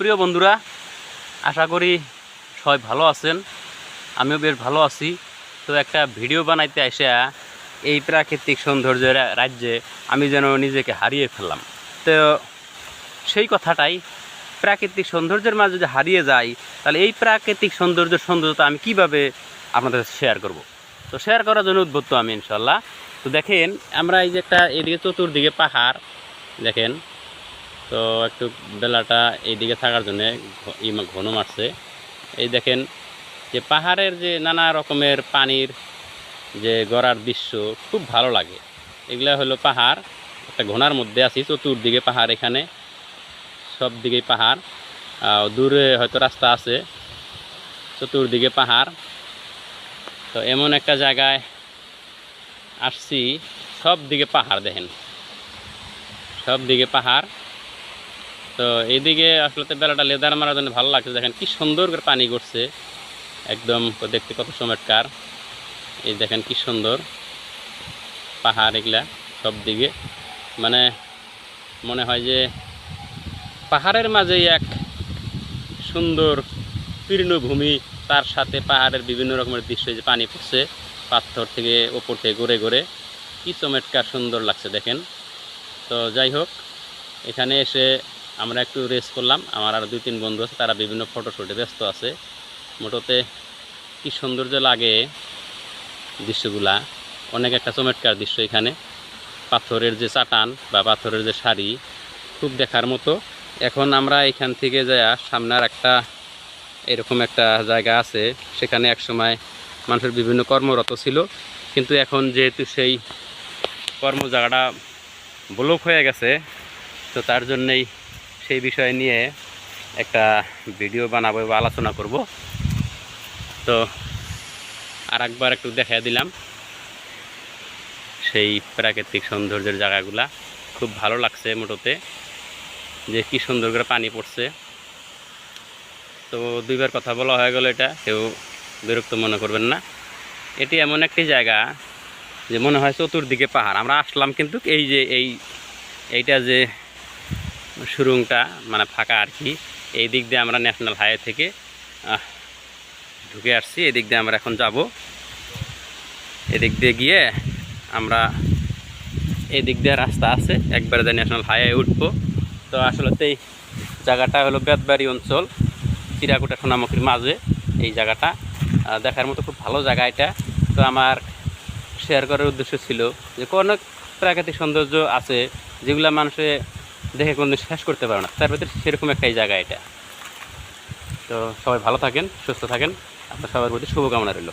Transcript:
প্রিয় বন্ধুরা, আশা করি সবাই ভালো আছেন। আমিও বেশ ভালো আছি। তো একটা ভিডিও বানাইতে আসা এই প্রাকৃতিক সৌন্দর্যের রাজ্যে আমি যেন নিজেকে হারিয়ে ফেললাম। তো সেই কথাটাই, প্রাকৃতিক সৌন্দর্যের মাঝে যদি হারিয়ে যাই, তাহলে এই প্রাকৃতিক সৌন্দর্যতা আমি কিভাবে আপনাদের শেয়ার করব। তো শেয়ার করার জন্য উদ্বুদ্ধ আমি, ইনশাল্লাহ। তো দেখেন, আমরা এই যে একটা এদিকে চতুর্দিকে পাহাড় দেখেন। তো একটু বেলাটা এইদিকে থাকার জন্যে ঘন মারছে। এই দেখেন যে পাহাড়ের যে নানা রকমের পানির যে গড়ার দৃশ্য খুব ভালো লাগে। এগুলা হলো পাহাড়, একটা ঘনার মধ্যে আছি, চতুর্দিকে পাহাড়, এখানে সব দিকেই পাহাড়। দূরে হয়তো রাস্তা আছে, চতুর্দিকে পাহাড়। তো এমন একটা জায়গায় আসছি, সব দিকে পাহাড় দেখেন, সব দিকে পাহাড়। তো এইদিকে আসলে বেলাটা লেদার মারার জন্য ভালো লাগছে। দেখেন কি সুন্দর করে পানি করছে, একদম দেখতে কত চমৎকার। এই দেখেন কি সুন্দর পাহাড়, এগুলা সব দিকে, মানে মনে হয় যে পাহাড়ের মাঝেই এক সুন্দর তৃণভূমি, তার সাথে পাহাড়ের বিভিন্ন রকমের দৃশ্য, যে পানি পড়ছে পাথর থেকে ওপর থেকে ঘুরে ঘুরে, কি চমৎকার সুন্দর লাগছে দেখেন। তো যাই হোক, এখানে এসে আমরা একটু রেস্ট করলাম। আমার আর 2-3 বন্ধু আছে, তারা বিভিন্ন ফটোশ্যুটে ব্যস্ত আছে। মোটতে কি সৌন্দর্য লাগে দৃশ্যগুলা, অনেক একটা চমৎকার দৃশ্য। এখানে পাথরের যে চাটান বা পাথরের যে সারি, খুব দেখার মতো। এখন আমরা এখান থেকে যাই, সামনে আর একটা এরকম একটা জায়গা আছে, সেখানে একসময় মানুষের বিভিন্ন কর্মরত ছিল, কিন্তু এখন যেহেতু সেই কর্ম জায়গাটা ব্লক হয়ে গেছে, তো তার জন্যেই সেই বিষয় নিয়ে একটা ভিডিও বানাবো বা আলোচনা করব। তো আর একবার একটু দেখাই দিলাম সেই প্রাকৃতিক সৌন্দর্যের জায়গাগুলা, খুব ভালো লাগছে মোটতে, যে কি সুন্দর করে পানি পড়ছে। তো 2বার কথা বলা হয়ে গেল, এটা কেউ বিরক্ত মনে করবেন না। এটি এমন একটি জায়গা যে মনে হয় চতুর্দিকে পাহাড়। আমরা আসলাম কিন্তু এই যে এইটা যে সুরুংটা মানে ফাঁকা আর কি, এই দিক দিয়ে আমরা ন্যাশনাল হাইওয়ে থেকে ঢুকে আসছি। এদিক দিয়ে আমরা এখন যাব। এদিক দিয়ে গিয়ে আমরা এদিক দিয়ে রাস্তা আছে, একবারে যে ন্যাশনাল হাইওয়ে উঠবো। তো আসলে এই জায়গাটা হলো বেতবাড়ি অঞ্চল, চিরাকুটা সোনামুখীর মাঝে এই জায়গাটা। দেখার মতো খুব ভালো জায়গা এটা। তো আমার শেয়ার করার উদ্দেশ্য ছিল যে অনেক প্রাকৃতিক সৌন্দর্য আছে যেগুলো মানুষে দেখে কোনো শেষ করতে পারে না, তার ভিতরে সেরকম একটাই জায়গা এটা। তো সবাই ভালো থাকেন, সুস্থ থাকেন, আপনার সবার প্রতি শুভকামনা রইল।